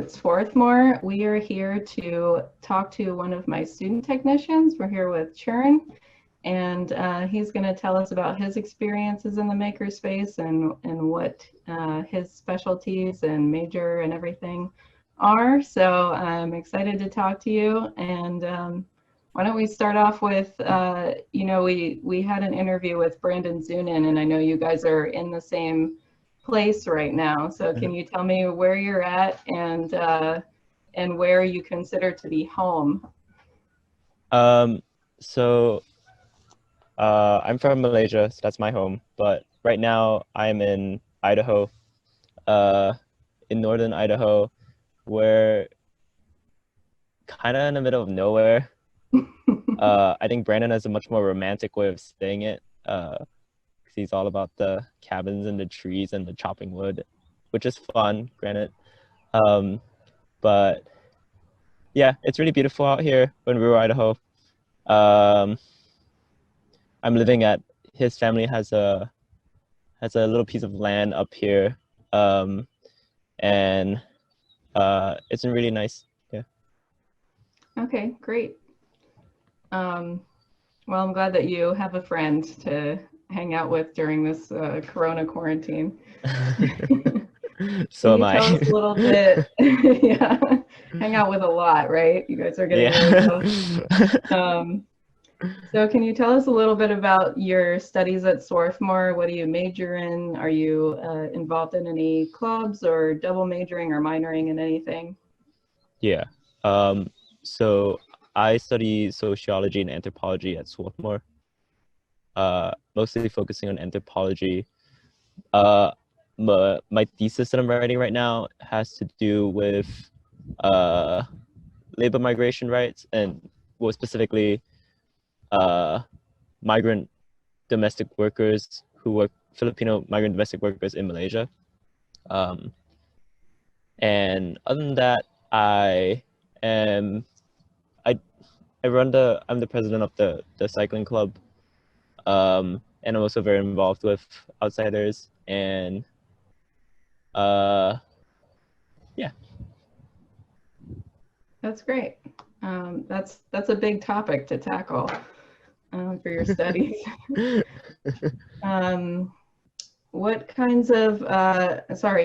at Swarthmore. We are here to talk to one of my student technicians. We're here with Chern, and he's going to tell us about his experiences in the makerspace and what his specialties and major and everything are. So I'm excited to talk to you. And why don't we start off with, we had an interview with Brandon Zunin, and I know you guys are in the same place right now. So can you tell me where you're at and where you consider to be home? So I'm from Malaysia, so that's my home. But right now I'm in Idaho, in northern Idaho. We're kind of in the middle of nowhere. I think Brandon has a much more romantic way of saying it. 'Cause he's all about the cabins and the trees and the chopping wood, which is fun, granted. But yeah, it's really beautiful out here in rural Idaho. I'm living at, his family has a little piece of land up here, and it's been really nice. Yeah. Okay, great. Well, I'm glad that you have a friend to hang out with during this Corona quarantine. So Can am you tell us a little bit? Yeah, hang out with a lot, right? You guys are getting really close. So can you tell us a little bit about your studies at Swarthmore? What do you major in? Are you involved in any clubs or double majoring or minoring in anything? Yeah. So I study sociology and anthropology at Swarthmore, mostly focusing on anthropology. My thesis that I'm writing right now has to do with labor migration rights, and more specifically migrant domestic workers who work, Filipino migrant domestic workers in Malaysia. And other than that, I'm the president of the cycling club, and I'm also very involved with outsiders, and yeah. That's great. That's a big topic to tackle for your studies. What kinds of,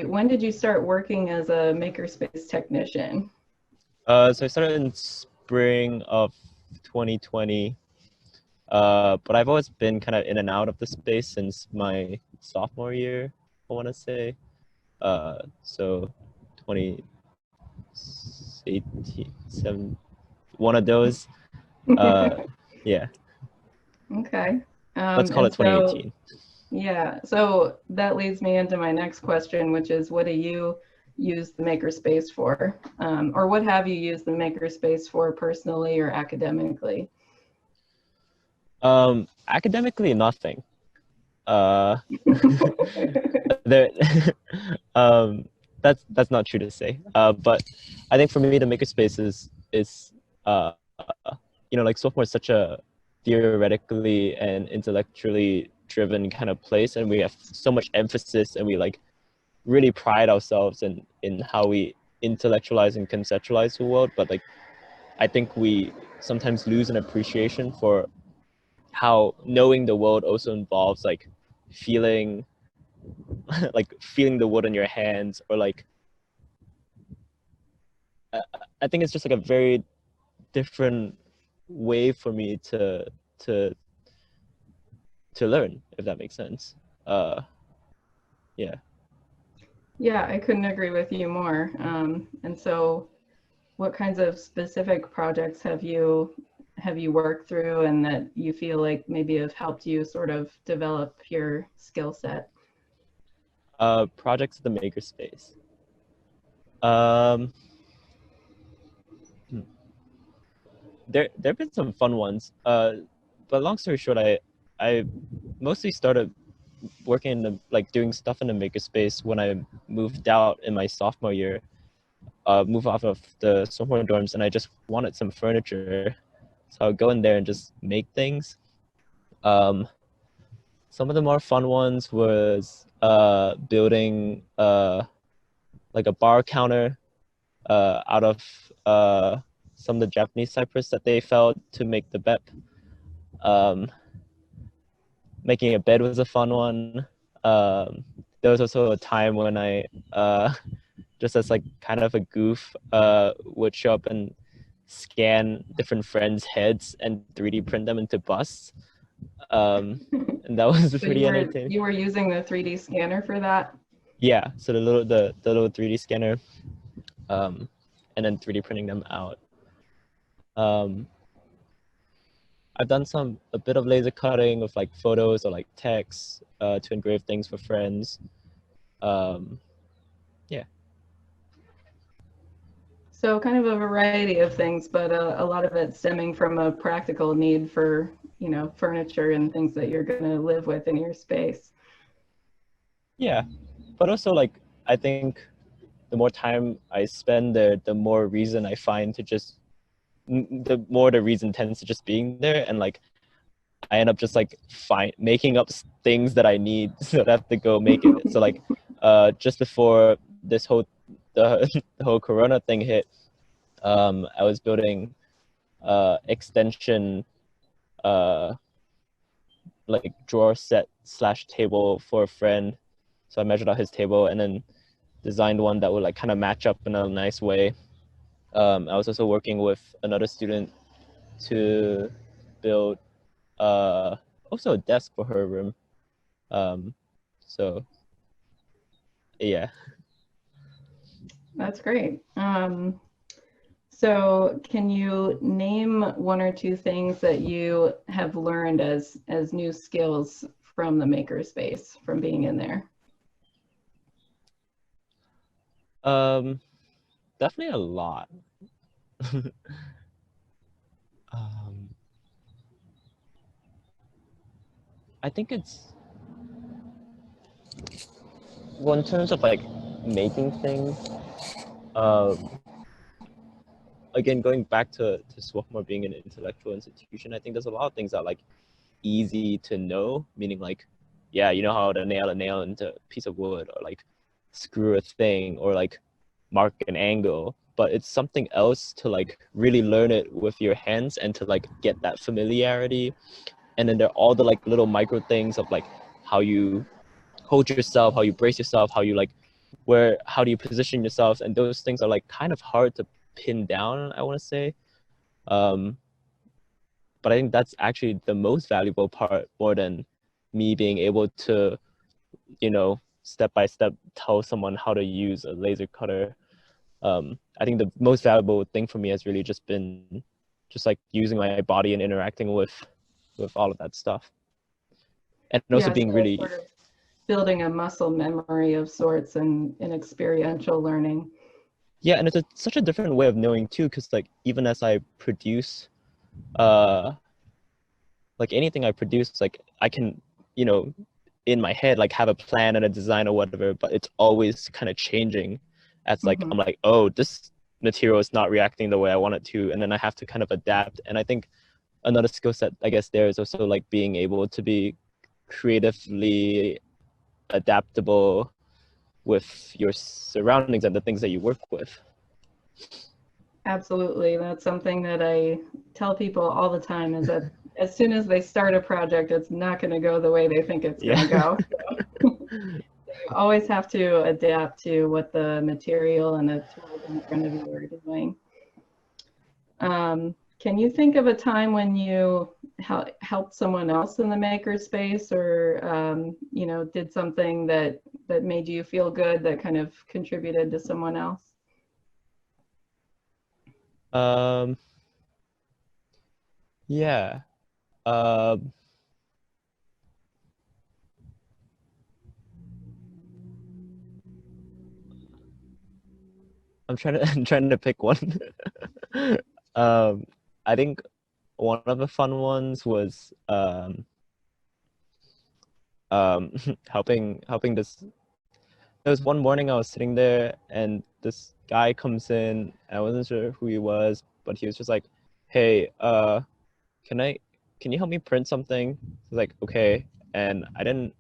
when did you start working as a MakerSpace technician? So I started in spring of 2020, but I've always been kind of in and out of the space since my sophomore year, I want to say. So 2018, one of those. Yeah. Okay. Let's call it 2018. Yeah, so that leads me into my next question, which is, what do you use the makerspace for? Or what have you used the makerspace for personally or academically? Academically, nothing. There, that's not true to say. But I think for me, the makerspace is like sophomore is such a theoretically and intellectually driven kind of place, and we have so much emphasis, and we like really pride ourselves in how we intellectualize and conceptualize the world. But like, I think we sometimes lose an appreciation for how knowing the world also involves like feeling like feeling the wood in your hands, or like I think it's just like a very different way for me to learn, if that makes sense. Yeah. Yeah, I couldn't agree with you more. And so what kinds of specific projects have you worked through and that you feel like maybe have helped you sort of develop your skill set? Projects at the makerspace. There have been some fun ones. But long story short, I mostly started working in like doing stuff in the makerspace when I moved out in my sophomore year. Move off of the sophomore dorms, and I just wanted some furniture, so I would go in there and just make things. Some of the more fun ones was building like a bar counter out of some of the Japanese cypress that they felled to make the bep. Making a bed was a fun one. There was also a time when I, just as like kind of a goof, would show up and scan different friends' heads and 3D print them into busts. And that was So pretty entertaining. you were using the 3D scanner for that? Yeah, so the little 3D scanner, and then 3D printing them out. I've done a bit of laser cutting of like photos or like text to engrave things for friends. Yeah. So kind of a variety of things, but a lot of it stemming from a practical need for, you know, furniture and things that you're going to live with in your space. Yeah, but also like I think the more time I spend there, the more reason I find to just the more the reason tends to just being there, and like I end up just like making up things that I need, so I have to go make it. So like just before this whole the whole Corona thing hit, I was building extension like drawer set / table for a friend. So I measured out his table and then designed one that would like kind of match up in a nice way. I was also working with another student to build also a desk for her room. So yeah. That's great. So can you name one or two things that you have learned as new skills from the MakerSpace, from being in there? Definitely a lot. I think it's, well, in terms of like making things, again, going back to Swarthmore being an intellectual institution, I think there's a lot of things that are like easy to know, meaning like, yeah, you know how to nail a nail into a piece of wood, or like screw a thing, or like mark an angle, but it's something else to like really learn it with your hands and to like get that familiarity. And then there are all the like little micro things of like how you hold yourself, how you brace yourself, how you like how do you position yourself, and those things are like kind of hard to pin down, I want to say. But I think that's actually the most valuable part, more than me being able to, you know, step by step tell someone how to use a laser cutter. I think the most valuable thing for me has really just been just like using my body and interacting with all of that stuff, and also Yeah, being so really, sort of building a muscle memory of sorts and experiential learning. yeah. And it's such a different way of knowing too, because like even as I produce uh like anything I produce, like I can, you know, in my head like have a plan and a design or whatever, but it's always kind of changing as like I'm like, oh, this material is not reacting the way I want it to, and then I have to kind of adapt. And I think another skill set, I guess, there is also like being able to be creatively adaptable with your surroundings and the things that you work with. Absolutely. That's something that I tell people all the time, is that as soon as they start a project, it's not going to go the way they think it's going to go. You always have to adapt to what the material and the tools in front of you are doing. Can you think of a time when you helped someone else in the makerspace, or you know, did something that made you feel good, that kind of contributed to someone else? Yeah. Um, I'm trying to pick one. I think one of the fun ones was helping this. There was one morning I was sitting there and this guy comes in. I wasn't sure who he was, but he was just like, "Hey, can I can you help me print something?" I was like, "Okay," and I didn't.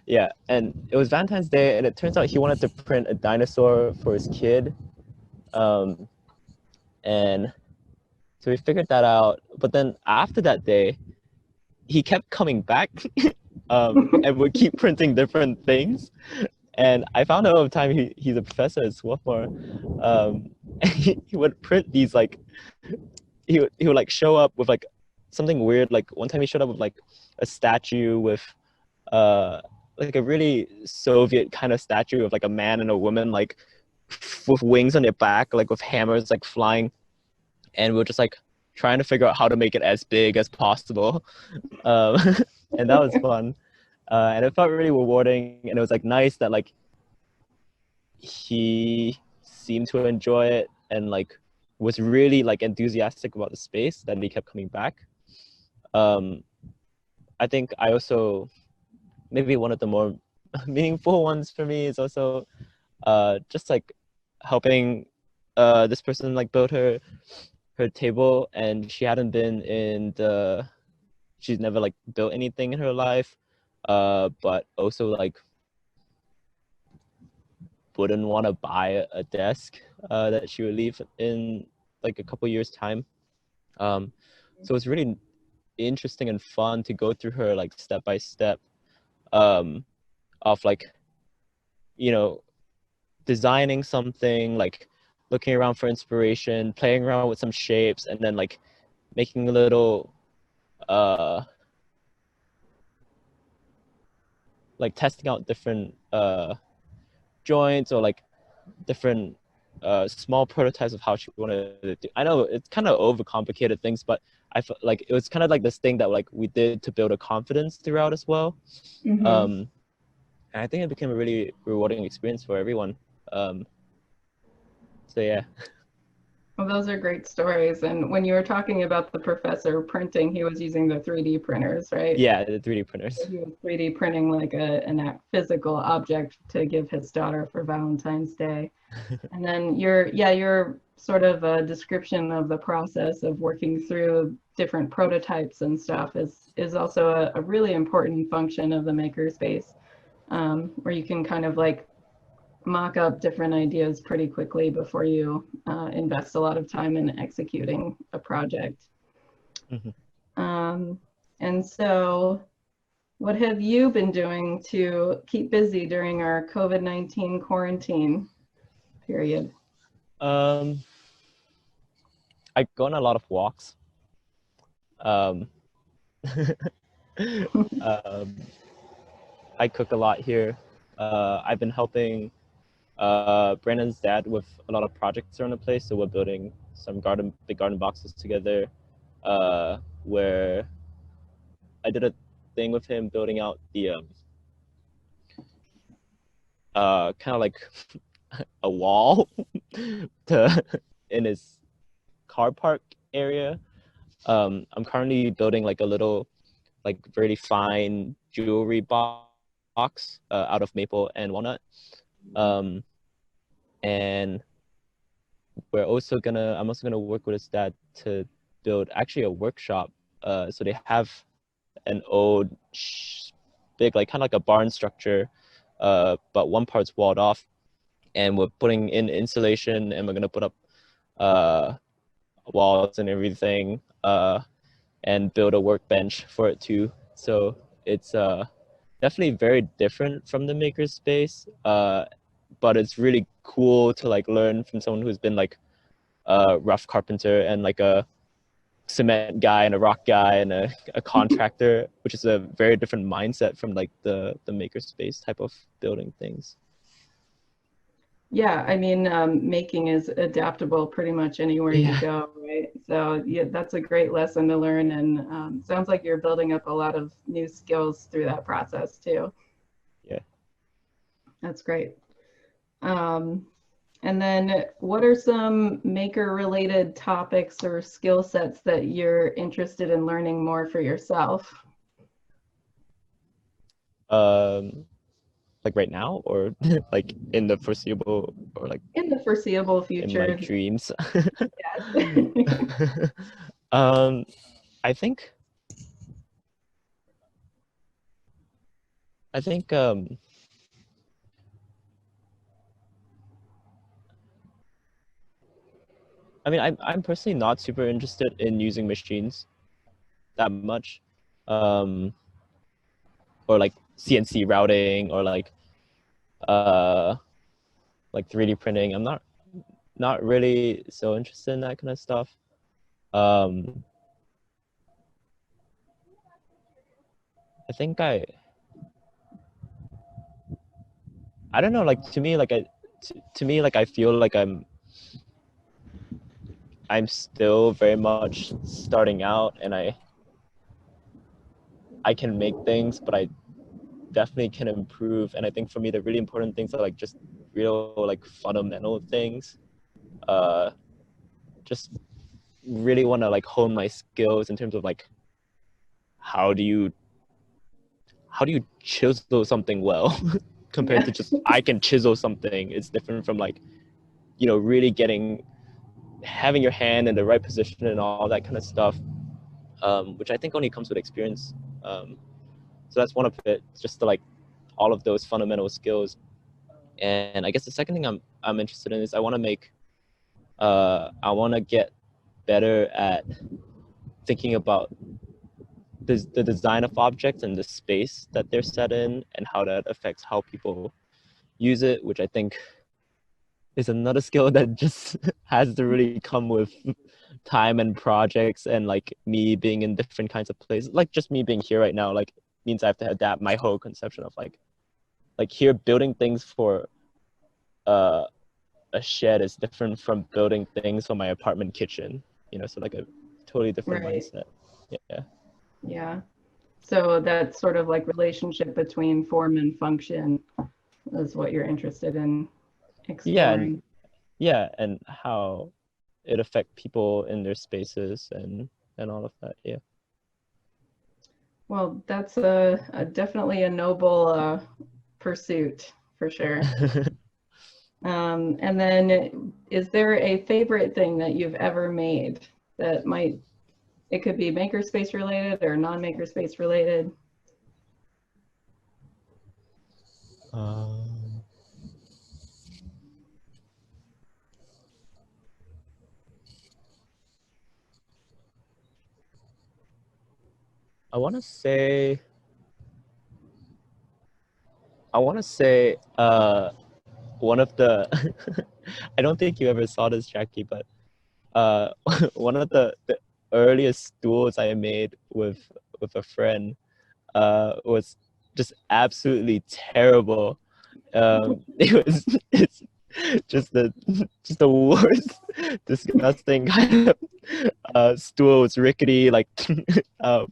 Yeah, and it was Valentine's Day, and it turns out he wanted to print a dinosaur for his kid. And so we figured that out. But then after that day, he kept coming back and would keep printing different things. And I found out over time he's a professor at Swarthmore. And he would print these like he would like show up with like something weird. Like one time he showed up with like a statue with uh like a really Soviet kind of statue of like a man and a woman like with wings on their back, like with hammers like flying, and we're just like trying to figure out how to make it as big as possible. Um, and that was fun. And it felt really rewarding, and it was like nice that like he seemed to enjoy it and like was really like enthusiastic about the space that he kept coming back. I think I also, maybe one of the more meaningful ones for me is also just like helping this person like build her table, and she hadn't been in the, she's never like built anything in her life, but also like wouldn't want to buy a desk that she would leave in like a couple years time. So it's really interesting and fun to go through her like step by step of like, you know, designing something, like looking around for inspiration, playing around with some shapes, and then like making a little like testing out different joints or like different small prototypes of how she wanted to do. I know it's kind of overcomplicated things, but I felt like it was kind of like this thing that like we did to build a confidence throughout as well. And I think it became a really rewarding experience for everyone. So yeah. Well, those are great stories. And when you were talking about the professor printing, he was using the 3D printers, right? Yeah, the 3D printers. So he was 3D printing like a physical object to give his daughter for Valentine's Day. And then your sort of a description of the process of working through different prototypes and stuff is also a really important function of the makerspace, where you can kind of like mock up different ideas pretty quickly before you invest a lot of time in executing a project. And so what have you been doing to keep busy during our COVID-19 quarantine period? I go on a lot of walks. Um, I cook a lot here. I've been helping Brandon's dad with a lot of projects around the place. So we're building some big garden boxes together, where I did a thing with him building out the kind of like a wall to in his car park area. I'm currently building like a little like really fine jewelry box out of maple and walnut. And I'm also gonna work with his dad to build actually a workshop. So they have an old big like kind of like a barn structure, but one part's walled off, and we're putting in insulation, and we're gonna put up walls and everything, and build a workbench for it too. So it's definitely very different from the makerspace, but it's really cool to like learn from someone who's been like a rough carpenter and like a cement guy and a rock guy and a contractor, which is a very different mindset from like the makerspace type of building things. Yeah, I mean, making is adaptable pretty much anywhere you go, right? So yeah, that's a great lesson to learn, and sounds like you're building up a lot of new skills through that process too. Yeah. That's great. And then what are some maker-related topics or skill sets that you're interested in learning more for yourself? Like right now, or like in the foreseeable, or like In the foreseeable in my future. dreams? Yes. I think I mean, I'm personally not super interested in using machines that much, or like CNC routing, or uh, like 3D printing. I'm not really so interested in that kind of stuff. Um, I think I don't know, like to me, to me, like I feel like I'm still very much starting out, and I can make things, but I definitely can improve. And I think for me, the really important things are like just real like fundamental things. Uh, just really want to like hone my skills in terms of like how do you chisel something well compared Yeah. to just I can chisel something. It's different from like, you know, really having your hand in the right position and all that kind of stuff, which I think only comes with experience. So that's one of it, just to like all of those fundamental skills. And I guess the second thing I'm interested in is I want to get better at thinking about the design of objects and the space that they're set in and how that affects how people use it, which I think is another skill that just has to really come with time and projects, and like me being in different kinds of places, like just me being here right now, like means I have to adapt my whole conception of like here building things for uh, a shed is different from building things for my apartment kitchen, you know, so like a totally different Right. mindset. Yeah. Yeah. So that sort of like relationship between form and function is what you're interested in Yeah, and exploring. and how it affect people in their spaces and all of that. Yeah. Well, that's definitely a noble pursuit for sure. And then is there a favorite thing that you've ever made that might, it could be makerspace related or non-makerspace related? um, I want to say one of the I don't think you ever saw this, Jackie, but uh one of the earliest stools I made with a friend was just absolutely terrible. It's just the worst disgusting kind of stool. It's rickety, like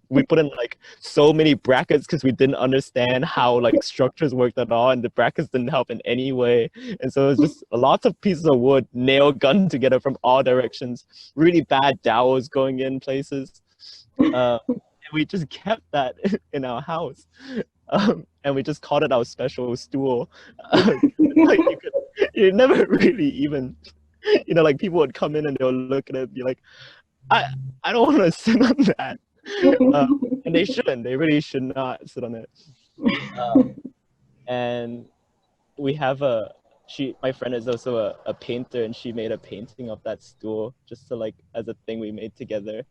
we put in like so many brackets because we didn't understand how like structures worked at all, and the brackets didn't help in any way, and so it's just lots of pieces of wood nail gunned together from all directions, really bad dowels going in places, and we just kept that in our house. And we just called it our special stool. Like you never really even, you know, like people would come in and they'll look at it and be like, I I don't want to sit on that. Uh, and they shouldn't. They really should not sit on it. And we have my friend is also a painter, and she made a painting of that stool just to like as a thing we made together.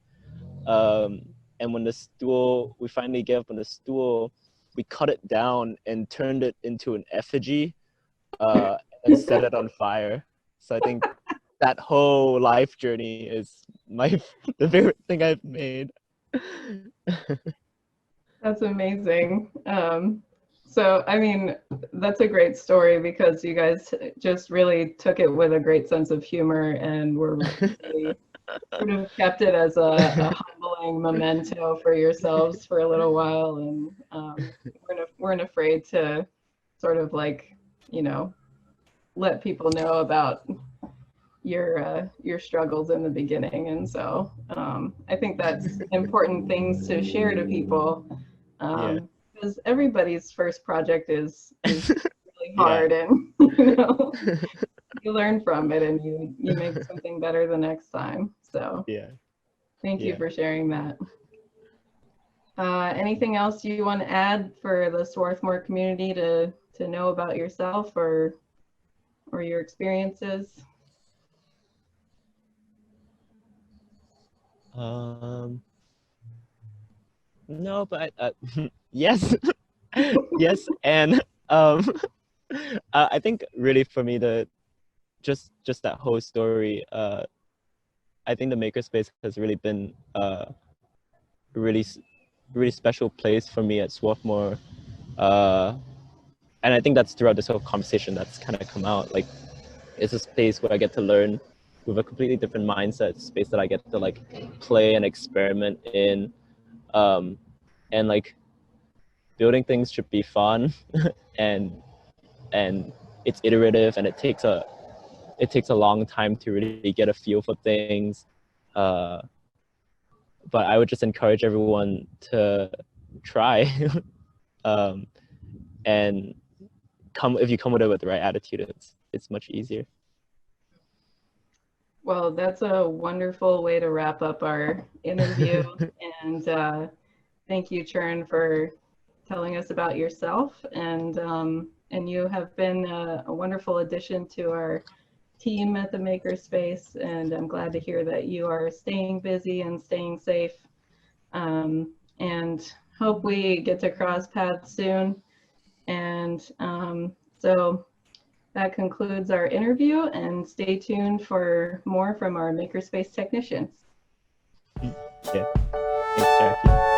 And when we finally gave up on the stool, we cut it down and turned it into an effigy, and set it on fire. So I think that whole life journey is the favorite thing I've made. That's amazing. So, I mean, that's a great story because you guys just really took it with a great sense of humor and were really sort of kept it as a humbling memento for yourselves for a little while, and weren't afraid to sort of like, you know, let people know about your struggles in the beginning. And so I think that's important things to share to people, Yeah. because everybody's first project is really Yeah. hard, and you know, you learn from it and you make something better the next time. So Yeah. thank you Yeah. for sharing that. Anything else you want to add for the Swarthmore community to know about yourself or your experiences? No, but yes, yes, and um, I think really for me the just that whole story. I think the makerspace has really been really really special place for me at Swarthmore. Uh, and I think that's throughout this whole conversation that's kind of come out. Like, it's a space where I get to learn with a completely different mindset, space that I get to like play and experiment in. And like building things should be fun and and it's iterative and it takes a long time to really get a feel for things. Uh, but I would just encourage everyone to try um, and come if you come with it with the right attitude, it's much easier. Well, that's a wonderful way to wrap up our interview. And thank you, Chern, for telling us about yourself. And you have been a wonderful addition to our team at the Makerspace. And I'm glad to hear that you are staying busy and staying safe. And hope we get to cross paths soon. And so that concludes our interview, and stay tuned for more from our Makerspace technicians. Yeah, thanks, Jackie.